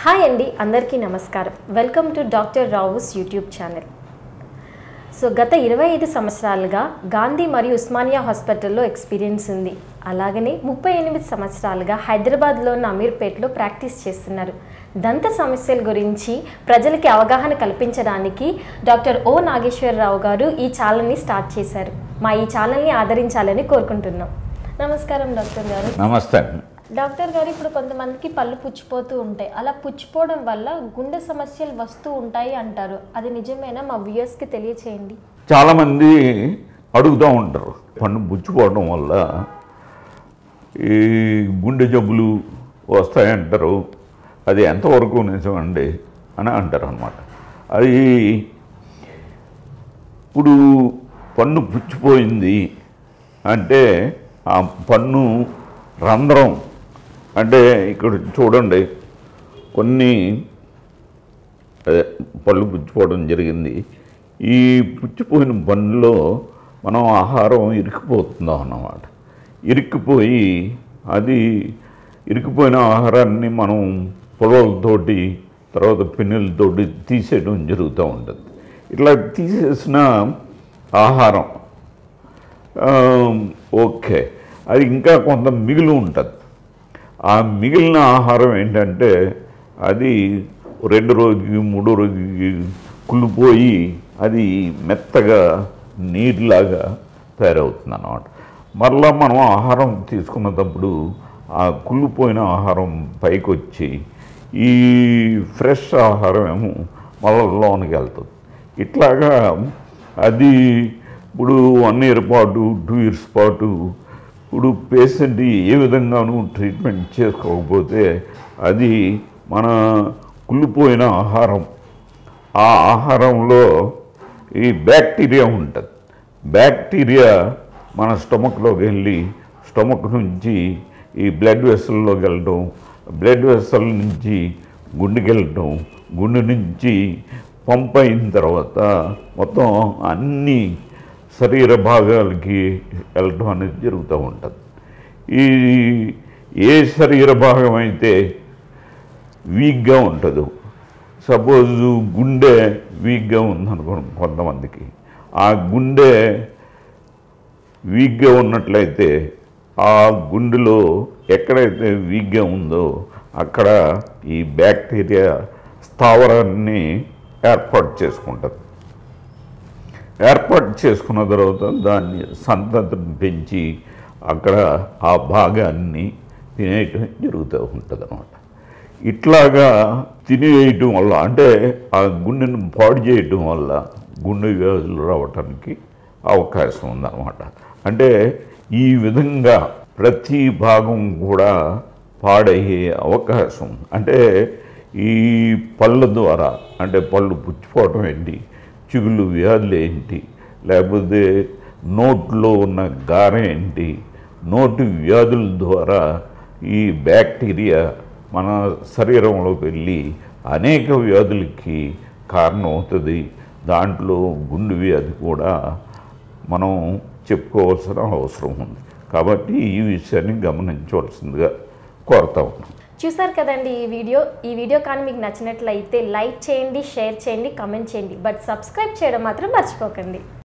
Hi అండి, అందరికీ నమస్కారం. Welcome to doctor Rao's YouTube channel. So గత 25 సంవత్సరాలుగా గాంధీ మరియు ఉస్మానియా హాస్పిటల్లో ఎక్స్పీరియన్స్ ఉంది. అలాగనే 38 సంవత్సరాలుగా హైదరాబాద్లో ఉన్న అమీర్పేట్లో ప్రాక్టీస్ చేస్తున్నారు. దంత సమస్యల గురించి ప్రజలకి అవగాహన కల్పించడానికి డాక్టర్ ఓ నాగేశ్వరరావు గారు ఈ ఛానల్ని స్టార్ట్ చేశారు. మా ఈ ఛానల్ని ఆదరించాలని కోరుకుంటున్నాం. నమస్కారం డాక్టర్ గారు. నమస్తే. డాక్టర్ గారు, ఇప్పుడు కొంతమందికి పళ్ళు పుచ్చిపోతూ ఉంటాయి. అలా పుచ్చిపోవడం వల్ల గుండె సమస్యలు వస్తూ ఉంటాయి అంటారు. అది నిజమేనా? మా వ్యూయర్స్కి తెలియచేయండి. చాలామంది అడుగుతూ ఉంటారు, పన్ను పుచ్చిపోవడం వల్ల ఈ గుండె జబ్బులు వస్తాయంటారు, అది ఎంతవరకు నిజమండి అని అంటారు అన్నమాట. అది ఇప్పుడు పన్ను పుచ్చిపోయింది అంటే ఆ పన్ను రంధ్రం అంటే ఇక్కడ చూడండి, కొన్ని పళ్ళు పుచ్చిపోవడం జరిగింది. ఈ పుచ్చిపోయిన పన్నులో మనం ఆహారం ఇరుక్కుపోతుందాం అన్నమాట. ఇరుక్కుపోయి అది ఇరుక్కుపోయిన ఆహారాన్ని మనం పొలవలతోటి తర్వాత పిన్నులతోటి తీసేయడం జరుగుతూ ఉంటుంది. ఇట్లా తీసేసిన ఆహారం ఓకే, అది ఇంకా కొంత మిగిలి ఉంటుంది. ఆ మిగిలిన ఆహారం ఏంటంటే అది 2 రోజుకి 3 రోజుకి కుళ్ళిపోయి అది మెత్తగా నీరులాగా తయారవుతుంది అన్నమాట. మరలా మనం ఆహారం తీసుకున్నప్పుడు ఆ కుళ్ళిపోయిన ఆహారం పైకి వచ్చి ఈ ఫ్రెష్ ఆహారం ఏమో మళ్ళీ లోనికి వెళ్తుంది. ఇట్లాగా అది ఇప్పుడు 1 ఇయర్ పాటు 2 ఇయర్స్ పాటు ఇప్పుడు పేషెంట్ ఏ విధంగానూ ట్రీట్మెంట్ చేసుకోకపోతే అది మన కుళ్ళిపోయిన ఆహారం, ఆ ఆహారంలో ఈ బ్యాక్టీరియా ఉంటుంది. బ్యాక్టీరియా మన స్టమక్లోకి వెళ్ళి స్టమక్ నుంచి ఈ బ్లడ్ వెసల్లోకి వెళ్ళడం, బ్లడ్ వెసల్ నుంచి గుండెకి వెళ్ళడం, గుండె నుంచి పంప్ అయిన తర్వాత మొత్తం అన్ని శరీర భాగాలకి వెళ్ళడం అనేది జరుగుతూ ఉంటుంది. ఈ ఏ శరీర భాగం అయితే వీక్గా ఉంటుందో, సపోజు గుండె వీక్గా ఉందనుకోండి కొంతమందికి, ఆ గుండె వీక్గా ఉన్నట్లయితే ఆ గుండెలో ఎక్కడైతే వీక్గా ఉందో అక్కడ ఈ బ్యాక్టీరియా స్థావరాన్ని ఏర్పాటు చేసుకుంటుంది. ఏర్పాటు చేసుకున్న తర్వాత దాన్ని సంతతిని పెంచి అక్కడ ఆ భాగాన్ని తినేయటం జరుగుతూ ఉంటుంది అన్నమాట. ఇట్లాగా తినేయటం వల్ల అంటే ఆ గుండెను పాడు చేయటం వల్ల గుండె వ్యాధులు రావటానికి అవకాశం ఉందన్నమాట. అంటే ఈ విధంగా ప్రతి భాగం కూడా పాడయ్యే అవకాశం, అంటే ఈ పళ్ళ ద్వారా, అంటే పళ్ళు పుచ్చిపోవటం ఏంటి, చిగుళ్ళు వ్యాధులు ఏంటి, లేకపోతే నోట్లో ఉన్న గారె ఏంటి, నోటి వ్యాధుల ద్వారా ఈ బ్యాక్టీరియా మన శరీరంలోకి వెళ్ళి అనేక వ్యాధులకి కారణం అవుతుంది. దాంట్లో గుండె వ్యాధి కూడా మనం చెప్పుకోవాల్సిన అవసరం ఉంది. కాబట్టి ఈ విషయాన్ని గమనించవలసిందిగా కోరుతా ఉన్నాం. చూసారు కదండి ఈ వీడియో కానీ మీకు నచ్చినట్లయితే లైక్ చేయండి, షేర్ చేయండి, కామెంట్ చేయండి. బట్ సబ్స్క్రైబ్ చేయడం మాత్రం మర్చిపోకండి.